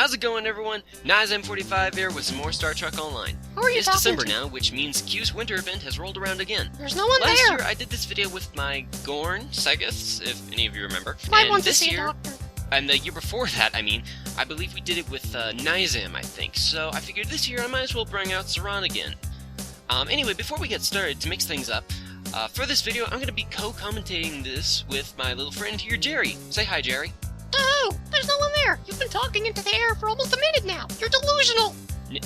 How's it going, everyone? Nyzam45 here with some more Star Trek Online. Who are you It's December now, which means Q's winter event has rolled around again. There's no one Last there! year, I did this video with my Gorn, Segiths, if any of you remember. Might want to this see year, a doctor. and the year before that, I believe we did it with Nyzam, I think. So I figured this year I might as well bring out Saran again. Anyway, before we get started, to mix things up, for this video, I'm going to be co-commentating this with my little friend here, Jerry. Say hi, Jerry. Oh, there's no one there! You've been talking into the air for almost a minute now! You're delusional!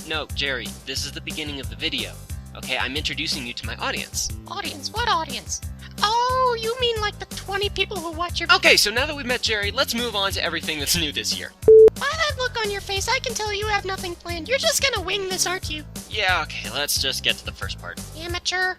No, Jerry, this is the beginning of the video. Okay, I'm introducing you to my audience. Audience? What audience? Oh, you mean like the 20 people who watch your— Okay, so now that we've met Jerry, let's move on to everything that's new this year. By that look on your face, I can tell you have nothing planned. You're just gonna wing this, aren't you? Yeah, okay, let's just get to the first part. Amateur.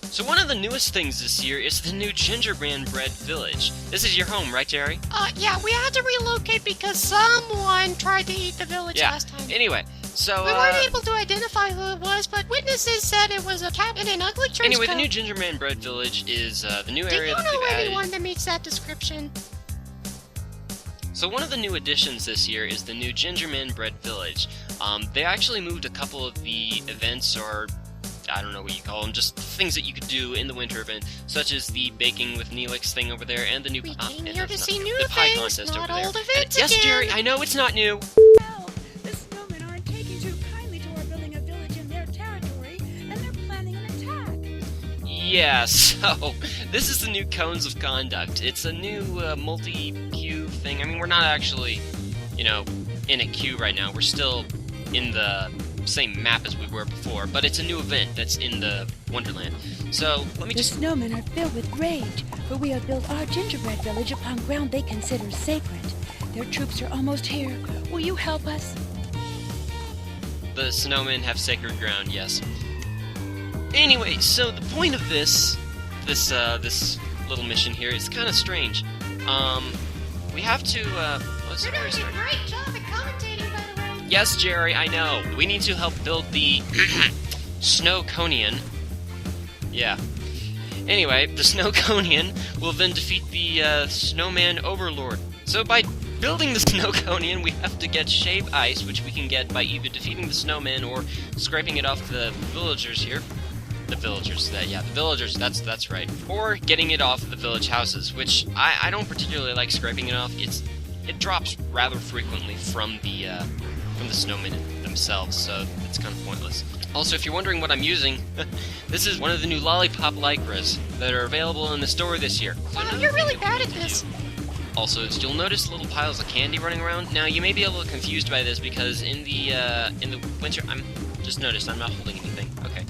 So one of the newest things this year is the new gingerbread village. This is your home, right, Jerry? Yeah, we had to relocate because someone tried to eat the village last time. Anyway, so, we weren't able to identify who it was, but witnesses said it was a cat in an ugly trench anyway, coat. the new gingerbread village is the new Do area you that know they've added. anyone that meets that description? So one of the new additions this year is the new gingerbread village. They actually moved a couple of the events, or I don't know what you call them, just things that you could do in the winter event, such as the baking with Neelix thing over there, and the new We came here to see new the pie things, contest not over there. old events Yes, again. Jerry, I know it's not new. Well, the snowmen aren't taking too kindly to our building a village in their territory, and they're planning an attack. Yeah, so this is the new cones of conduct. It's a new multi-queue thing. I mean, we're not actually, you know, in a queue right now. We're still in the same map as we were before, but it's a new event that's in the Wonderland. So let me The just... snowmen are filled with rage, for we have built our gingerbread village upon ground they consider sacred. Their troops are almost here. Will you help us? The snowmen have sacred ground, yes. Anyway, so the point of this little mission here is kind of strange. We have to, let's You're doing start. a great job at commentating, by the way. Yes, Jerry, I know. We need to help build the Snowconian. Yeah. Anyway, the Snowconian will then defeat the Snowman Overloard. So by building the Snowconian, we have to get shaved ice, which we can get by either defeating the snowman or scraping it off the villagers here. The villagers, the villagers, that's right. Or getting it off the village houses, which I don't particularly like scraping it off. It drops rather frequently from the snowmen themselves, so it's kind of pointless. Also, if you're wondering what I'm using, this is one of the new lollipop lycras that are available in the store this year. Wow, you're really bad at this. Also, you'll notice little piles of candy running around. Now, you may be a little confused by this because in the winter, just noticed I'm not holding anything. Okay.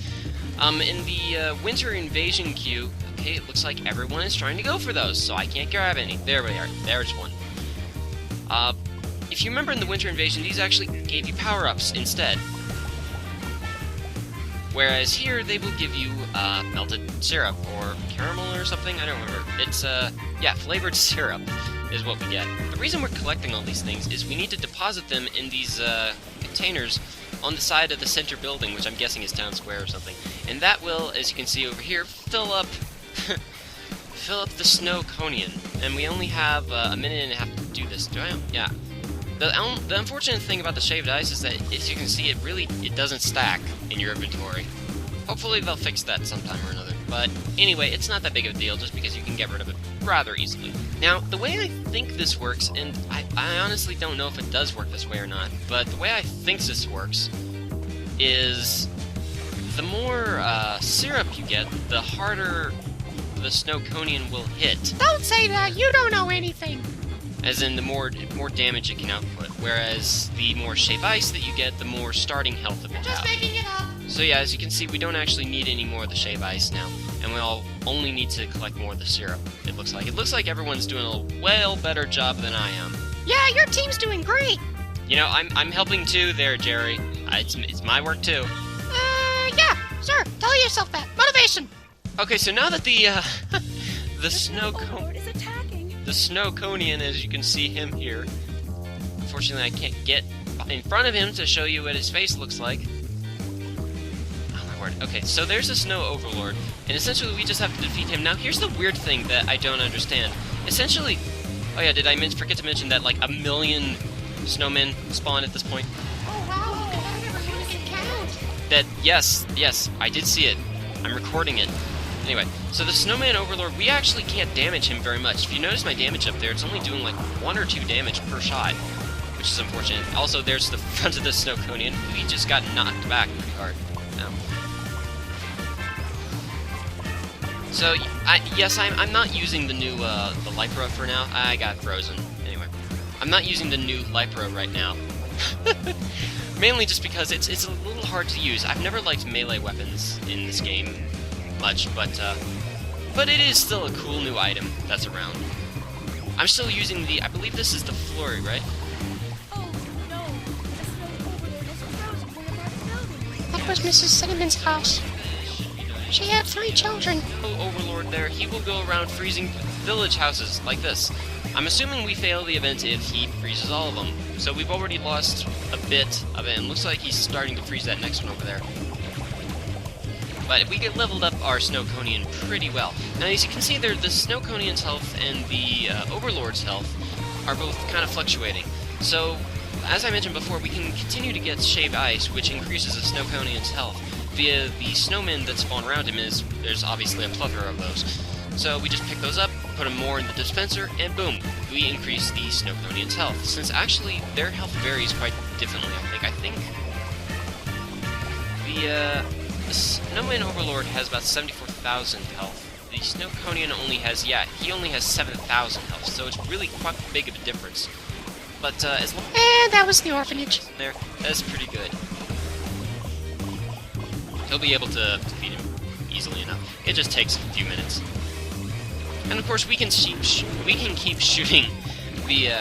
In the winter invasion queue, okay, it looks like everyone is trying to go for those, so I can't grab any. There we are. There's one. If you remember in the winter invasion, these actually gave you power-ups instead. Whereas here, they will give you melted syrup or caramel or something. I don't remember. It's flavored syrup is what we get. The reason we're collecting all these things is we need to deposit them in these containers on the side of the center building, which I'm guessing is Town Square or something. And that will, as you can see over here, fill up the Snowconian. And we only have a minute and a half to do this. Do I? Yeah. The unfortunate thing about the shaved ice is that, as you can see, it doesn't stack in your inventory. Hopefully they'll fix that sometime or another. But anyway, it's not that big of a deal just because you can get rid of it rather easily. Now, the way I think this works, and I honestly don't know if it does work this way or not, but the way I think this works is the more syrup you get, the harder the Snowconian will hit. Don't say that, you don't know anything. As in, the more damage it can output, whereas the more shaved ice that you get, the more starting health it will Just have. making it up. So yeah, as you can see, we don't actually need any more of the shaved ice now, and we'll only need to collect more of the syrup, it looks like. It looks like everyone's doing a well better job than I am. Yeah, your team's doing great. You know, I'm helping too there, Jerry. It's my work too. Yeah, sure, tell yourself that. Motivation. Okay, so now that the Overlord is attacking. the Snowconian, as you can see him here. Unfortunately, I can't get in front of him to show you what his face looks like. Oh my word. Okay, so there's the Snow Overlord, and essentially we just have to defeat him. Now, here's the weird thing that I don't understand. Essentially, oh yeah, did I forget to mention that like a million snowmen spawn at this point. Oh wow, look at that, we're gonna get count. That, yes, I did see it. I'm recording it. Anyway, so the Snowman Overlord, we actually can't damage him very much. If you notice my damage up there, it's only doing like 1 or 2 damage per shot, which is unfortunate. Also, there's the front of the Snowconian. He just got knocked back pretty hard. So, yes, I'm not using the new, the Lypra for now. I got frozen. Anyway, I'm not using the new Lypra right now. Mainly just because it's a little hard to use. I've never liked melee weapons in this game much, but it is still a cool new item that's around. I'm still using the, I believe this is the Flurry, right? Oh, no. The Snow Overlord is frozen way above the building. That was Mrs. Cinnamon's house. She had 3 children. Overlord there, he will go around freezing village houses like this. I'm assuming we fail the event if he freezes all of them. So we've already lost a bit of it, and looks like he's starting to freeze that next one over there. But we get leveled up our Snowconian pretty well. Now as you can see there, the Snowconian's health and the Overlord's health are both kind of fluctuating. So, as I mentioned before, we can continue to get Shaved Ice, which increases the Snowconian's health, via the snowmen that spawn around him. There's obviously a plethora of those. So we just pick those up, put them more in the dispenser, and boom, we increase the Snowconian's health. Since actually their health varies quite differently, I think the Snowman Overlord has about 74,000 health. The Snowconian only has, he only has 7,000 health, so it's really quite big of a difference. But as long And that was the orphanage. there, that's pretty good. He'll be able to defeat him easily enough. It just takes a few minutes. And of course, we can keep shooting the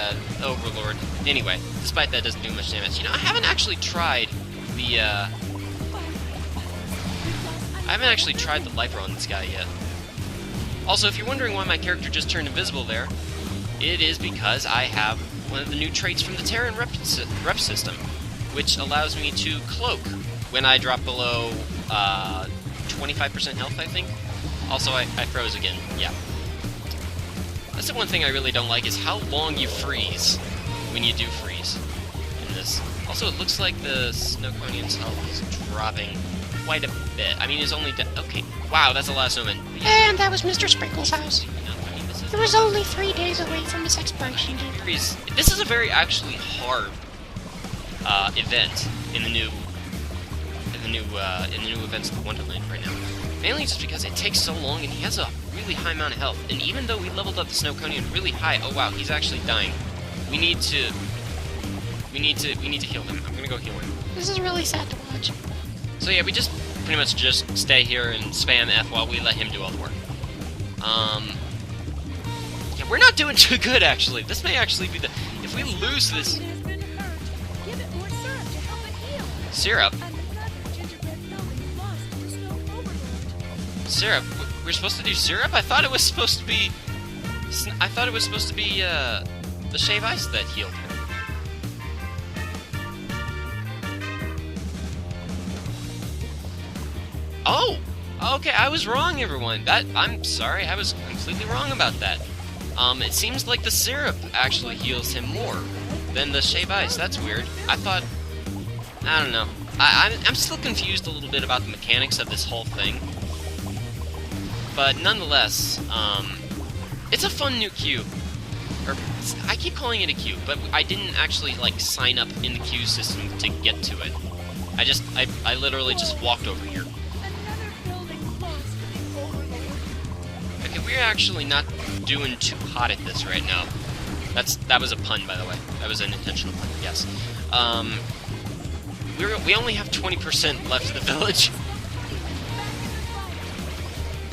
Overlord anyway, despite that doesn't do much damage. You know, I haven't actually tried the Lypra on this guy yet. Also, if you're wondering why my character just turned invisible there, it is because I have one of the new traits from the Terran rep system, which allows me to cloak when I drop below 25% health, I think. Also, I froze again, yeah. That's the one thing I really don't like, is how long you freeze when you do freeze in this. Also, it looks like the Snowconian's health is dropping quite a bit. I mean, it's only... okay, wow, that's a lot of snowmen. And that was Mr. Sprinkle's house. It was only 3 days away from its expiration date. This is a very actually hard event in the new events of Wonderland right now. Mainly just because it takes so long, and he has a really high amount of health. And even though we leveled up the Snowconian really high, oh wow, he's actually dying. We need to heal him. I'm gonna go heal him. This is really sad to watch. So yeah, we just pretty much just stay here and spam F while we let him do all the work. Yeah, we're not doing too good actually. This may actually be the... if we lose this... It has been hurt. Give it more syrup to help it heal. Syrup? Another gingerbread building lost to Snow Overloard. Syrup? We're supposed to do syrup? I thought it was supposed to be... the Shave Ice that healed him. Oh! Okay, I was wrong, everyone. I'm sorry, I was completely wrong about that. It seems like the syrup actually heals him more than the Shave Ice. That's weird. I don't know. I'm still confused a little bit about the mechanics of this whole thing. But nonetheless, it's a fun new cube. I keep calling it a cube, but I didn't actually, like, sign up in the queue system to get to it. I literally just walked over here. Another building lost to the Overlord. Okay, we're actually not doing too hot at this right now. That was a pun, by the way. That was an intentional pun, yes. We only have 20% left of the village.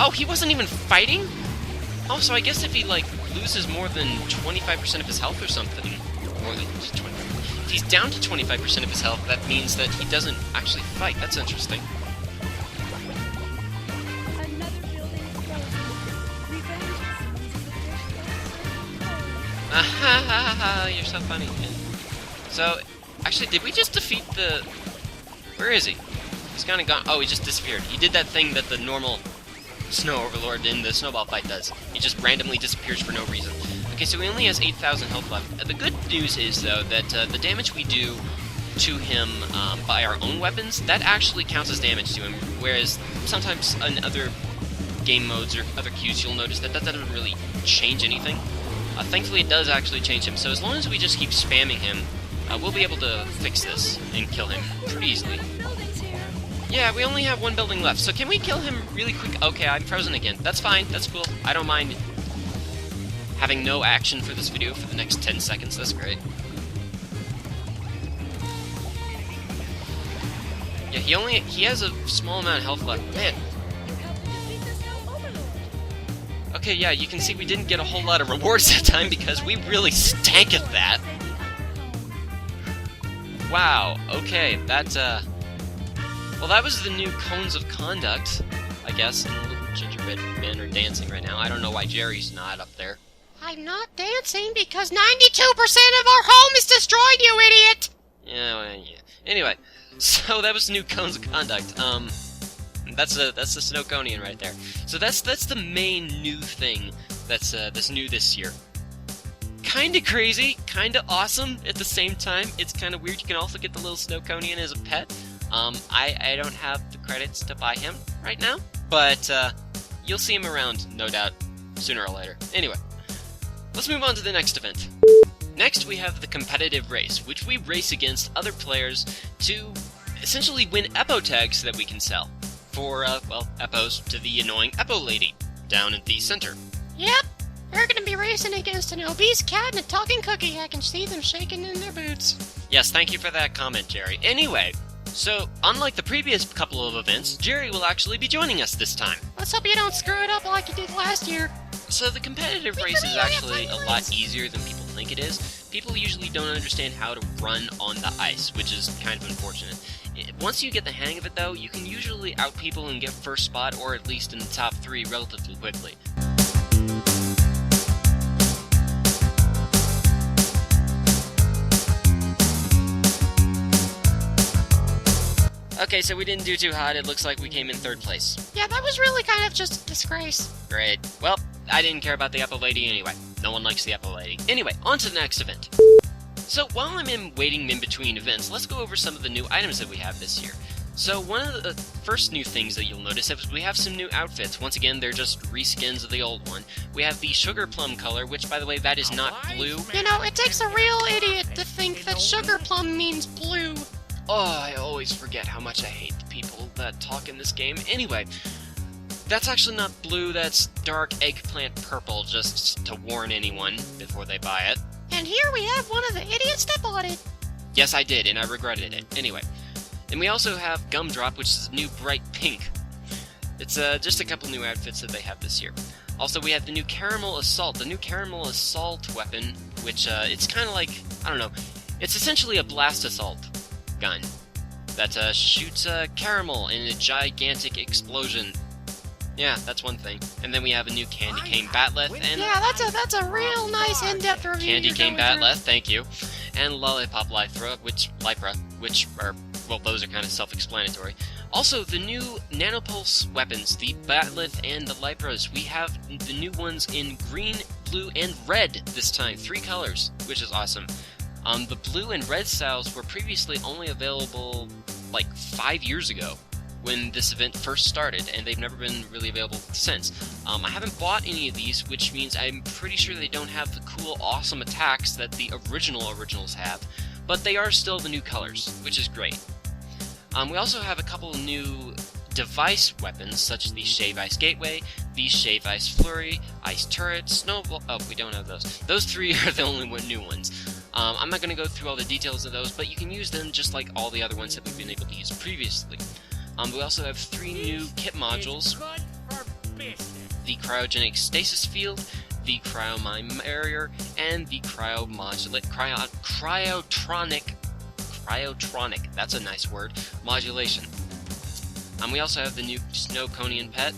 Oh, he wasn't even fighting? Oh, so I guess if he, like, loses more than 25% of his health or something, more than 25%, if he's down to 25% of his health, that means that he doesn't actually fight. That's interesting. Another building frozen. Revenge seems Ah, you're so funny. So, actually, did we just defeat the... where is he? He's kind of gone... oh, he just disappeared. He did that thing that the normal Snow Overlord in the snowball fight does. He just randomly disappears for no reason. Okay, so he only has 8,000 health left. The good news is, though, that the damage we do to him by our own weapons, that actually counts as damage to him, whereas sometimes in other game modes or other queues, you'll notice that that doesn't really change anything. Thankfully, it does actually change him, so as long as we just keep spamming him, we'll be able to fix this and kill him pretty easily. Yeah, we only have one building left, so can we kill him really quick? Okay, I'm frozen again. That's fine, that's cool. I don't mind having no action for this video for the next 10 seconds. That's great. Yeah, he has a small amount of health left. Man. Okay, yeah, you can see we didn't get a whole lot of rewards that time because we really stank at that. Wow, okay, that's, well, that was the new cones of conduct, I guess, and little gingerbread men are dancing right now. I don't know why Jerry's not up there. I'm not dancing because 92% of our home is destroyed, you idiot! Yeah, well, yeah. Anyway, so that was the new cones of conduct. That's the Snowconian right there. So that's the main new thing that's new this year. Kinda crazy, kinda awesome at the same time. It's kinda weird. You can also get the little Snowconian as a pet. I don't have the credits to buy him right now, but you'll see him around, no doubt, sooner or later. Anyway, let's move on to the next event. Next, we have the competitive race, which we race against other players to essentially win Eppo tags that we can sell for, well, Eppos to the annoying Eppo lady down at the center. Yep, we're gonna be racing against an obese cat and a talking cookie. I can see them shaking in their boots. Yes, thank you for that comment, Jerry. Anyway, so, unlike the previous couple of events, Jerry will actually be joining us this time. Let's hope you don't screw it up like you did last year. So the competitive race is actually a lot easier than people think it is. People usually don't understand how to run on the ice, which is kind of unfortunate. Once you get the hang of it, though, you can usually out people and get first spot, or at least in the top 3 relatively quickly. Okay, so we didn't do too hot. It looks like we came in 3rd place. Yeah, that was really kind of just a disgrace. Great. Well, I didn't care about the Apple Lady anyway. No one likes the Apple Lady. Anyway, on to the next event. So, while I'm waiting in between events, let's go over some of the new items that we have this year. So, one of the first new things that you'll notice is we have some new outfits. Once again, they're just reskins of the old one. We have the sugar plum color, which, by the way, that is not blue. You know, it takes a real idiot to think that sugar plum means blue. Oh, I always forget how much I hate the people that talk in this game. Anyway, that's actually not blue, that's dark eggplant purple, just to warn anyone before they buy it. And here we have one of the idiots that bought it. Yes, I did, and I regretted it. Anyway, and we also have Gumdrop, which is new bright pink. It's just a couple new outfits that they have this year. Also, we have the new Caramel Assault. The new Caramel Assault weapon, which it's kind of like, I don't know, it's essentially a blast assault gun that shoots caramel in a gigantic explosion. Yeah, that's one thing. And then we have a new Candy Cane Batleth, and yeah, that's a real nice in-depth review. Candy Cane Batleth, thank you, and Lollipop Lythra, which are, well, those are kind of self-explanatory. Also, the new Nanopulse weapons, the Batleth and the Lypras, we have the new ones in green, blue, and red this time, 3 colors, which is awesome. The blue and red styles were previously only available like 5 years ago when this event first started, and they've never been really available since. I haven't bought any of these, which means I'm pretty sure they don't have the cool, awesome attacks that the originals have, but they are still the new colors, which is great. We also have a couple new device weapons, such as the Shave Ice Gateway, the Shave Ice Flurry, Ice Turret, Snowball. Oh, we don't have those. Those 3 are the only new ones. I'm not going to go through all the details of those, but you can use them just like all the other ones that we've been able to use previously. We also have 3 new kit modules: the Cryogenic Stasis Field, the Cryomine Barrier, and the Cryotronic, that's a nice word, modulation. We also have the new Snowconian pet.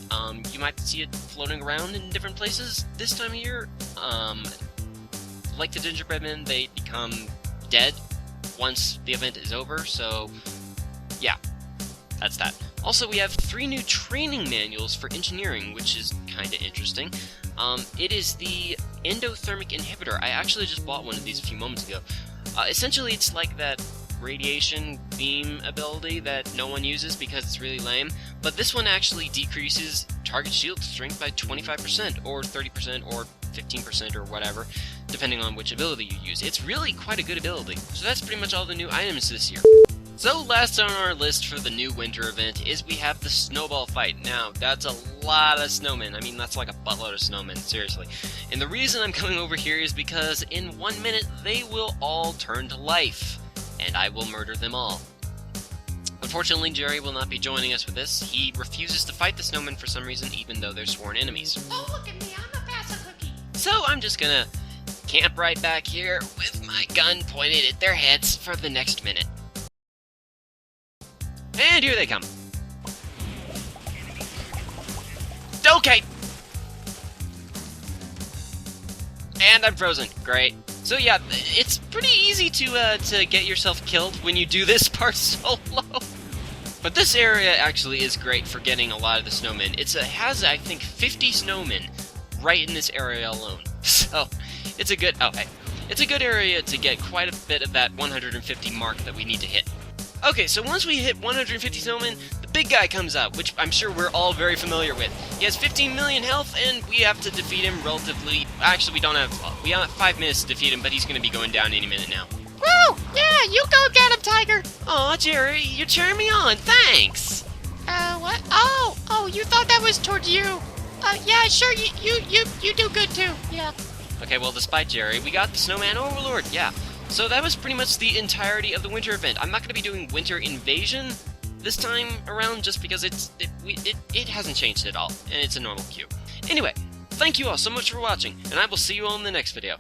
You might see it floating around in different places this time of year. Like the gingerbread men, they become dead once the event is over, so yeah, that's that. Also, we have 3 new training manuals for engineering, which is kinda interesting. It is the endothermic inhibitor. I actually just bought one of these a few moments ago. Essentially, it's like that radiation beam ability that no one uses because it's really lame, but this one actually decreases target shield strength by 25%, or 30%, or 15%, or whatever, depending on which ability you use. It's really quite a good ability. So that's pretty much all the new items this year. So last on our list for the new winter event is we have the snowball fight. Now, that's a lot of snowmen. I mean, that's like a buttload of snowmen, seriously. And the reason I'm coming over here is because in 1 minute, they will all turn to life, and I will murder them all. Unfortunately, Jerry will not be joining us for this. He refuses to fight the snowmen for some reason, even though they're sworn enemies. Oh, look at me, I'm a fast cookie. So I'm just gonna camp right back here with my gun pointed at their heads for the next minute. And here they come. Okay! And I'm frozen. Great. So yeah, it's pretty easy to get yourself killed when you do this part solo. But this area actually is great for getting a lot of the snowmen. It has, I think, 50 snowmen right in this area alone. So, it's a good area to get quite a bit of that 150 mark that we need to hit. Okay, so once we hit 150 snowmen, the big guy comes out, which I'm sure we're all very familiar with. He has 15 million health, and we have to defeat him relatively... Actually, we have 5 minutes to defeat him, but he's going to be going down any minute now. Woo! Yeah, you go get him, Tiger. Aw, Jerry, you're cheering me on. Thanks. What? Oh, you thought that was towards you. Yeah, sure. You do good too. Yeah. Okay, well, despite Jerry, we got the Snowman Overloard. Yeah. So that was pretty much the entirety of the winter event. I'm not going to be doing Winter Invasion this time around just because it hasn't changed at all, and it's a normal queue. Anyway, thank you all so much for watching, and I will see you all in the next video.